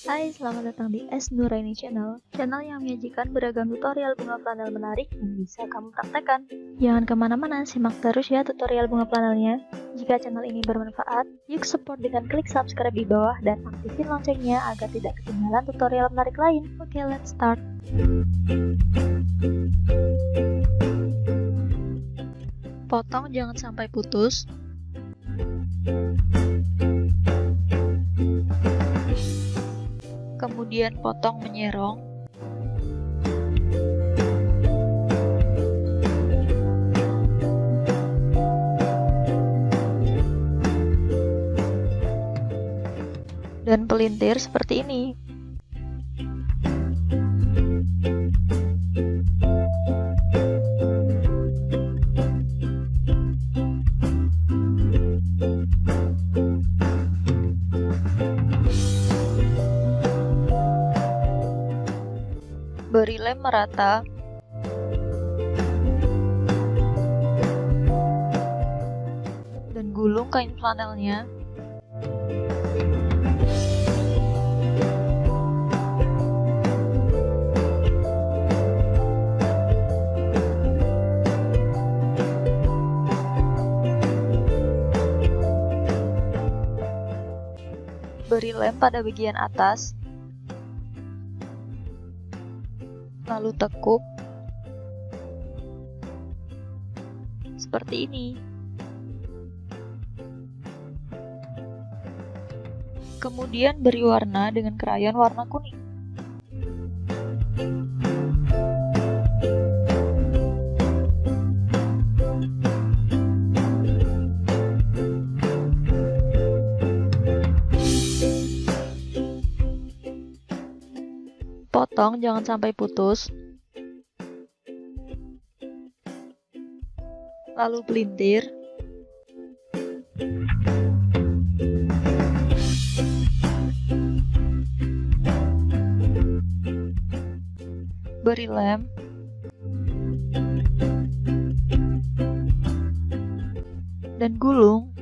Hai, selamat datang di S Nuraini Channel, channel yang menyajikan beragam tutorial bunga flanel menarik yang bisa kamu praktekkan. Jangan kemana-mana, simak terus ya tutorial bunga flanelnya. Jika channel ini bermanfaat, yuk support dengan klik subscribe di bawah dan aktifin loncengnya agar tidak ketinggalan tutorial menarik lain. Oke, let's start. Potong jangan sampai putus. Kemudian potong menyerong. Dan pelintir seperti ini. Beri lem merata. Dan gulung kain flanelnya. Beri lem pada bagian atas. Lalu tekuk seperti ini. Kemudian beri warna dengan krayon warna kuning. Potong jangan sampai putus. Lalu pelintir. Beri lem. Dan gulung.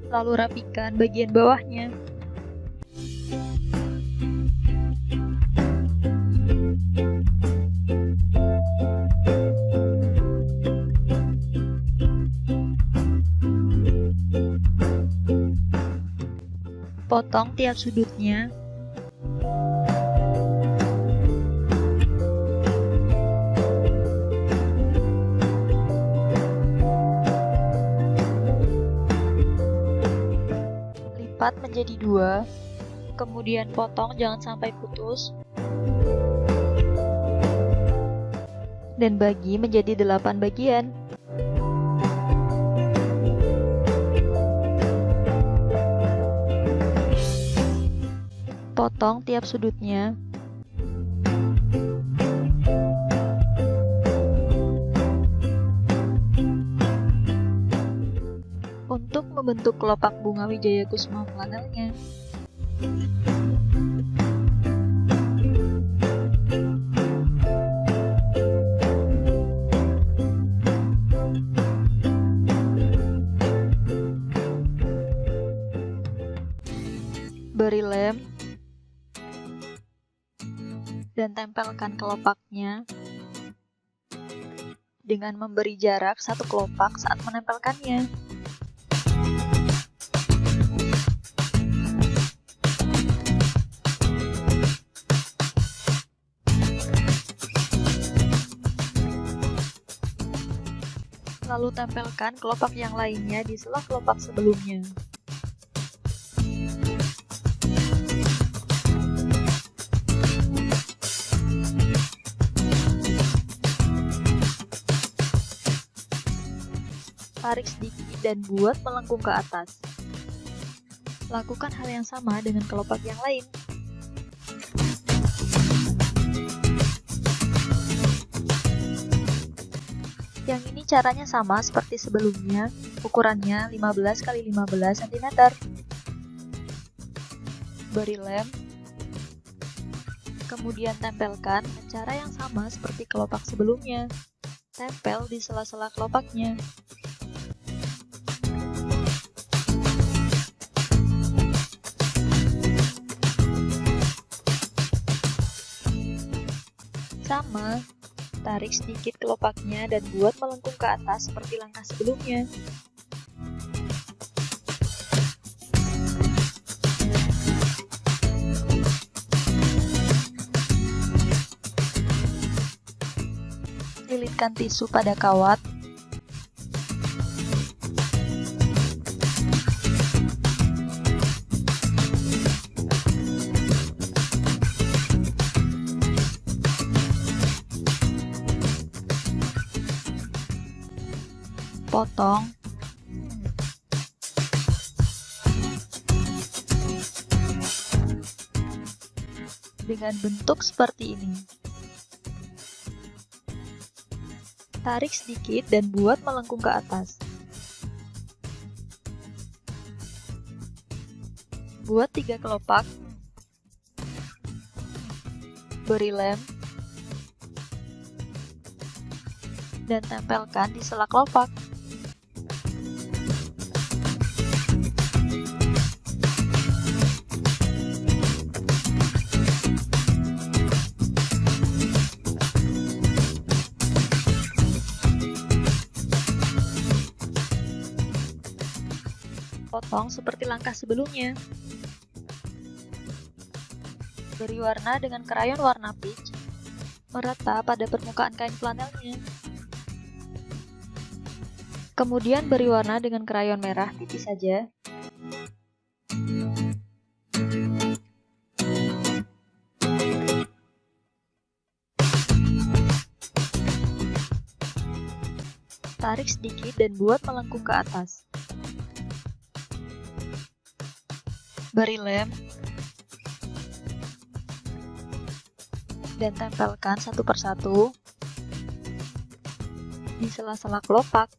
Lalu rapikan bagian bawahnya. Potong tiap sudutnya. Lipat menjadi 2, kemudian potong jangan sampai putus, dan bagi menjadi 8 bagian. Potong tiap sudutnya. Untuk membentuk kelopak bunga Wijaya Kusuma flanelnya. Beri lem dan tempelkan kelopaknya dengan memberi jarak 1 kelopak saat menempelkannya. Lalu tempelkan kelopak yang lainnya di sela kelopak sebelumnya. Tarik sedikit dan buat melengkung ke atas. Lakukan hal yang sama dengan kelopak yang lain. Yang ini caranya sama seperti sebelumnya, ukurannya 15 x 15 cm. Beri lem Kemudian tempelkan dengan cara yang sama seperti kelopak sebelumnya. Tempel di sela-sela kelopaknya. Sama, tarik sedikit kelopaknya dan buat melengkung ke atas seperti langkah sebelumnya. Lilitkan tisu pada kawat. Potong. Dengan bentuk seperti ini. Tarik sedikit dan buat melengkung ke atas. Buat 3 kelopak. Beri lem. Dan tempelkan di sela kelopak. Potong seperti langkah sebelumnya. Beri warna dengan krayon warna peach, merata pada permukaan kain flanelnya. Kemudian beri warna dengan krayon merah tipis saja. Tarik sedikit dan buat melengkung ke atas. Beri lem. Dan tempelkan satu persatu di sela-sela kelopak.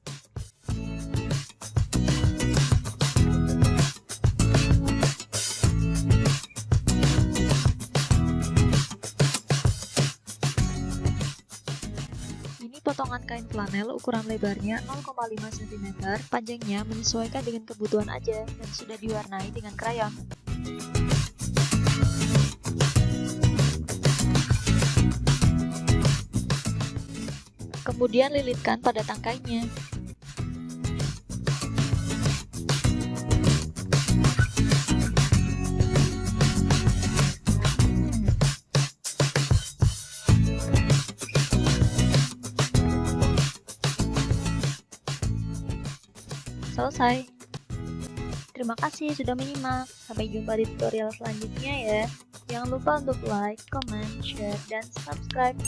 Ini potongan kain flanel ukuran lebarnya 0,5 cm, panjangnya menyesuaikan dengan kebutuhan aja dan sudah diwarnai dengan krayon. Kemudian lilitkan pada tangkainya. Selesai. Terima kasih sudah menyimak. Sampai jumpa di tutorial selanjutnya ya. Jangan lupa untuk like, comment, share, dan subscribe.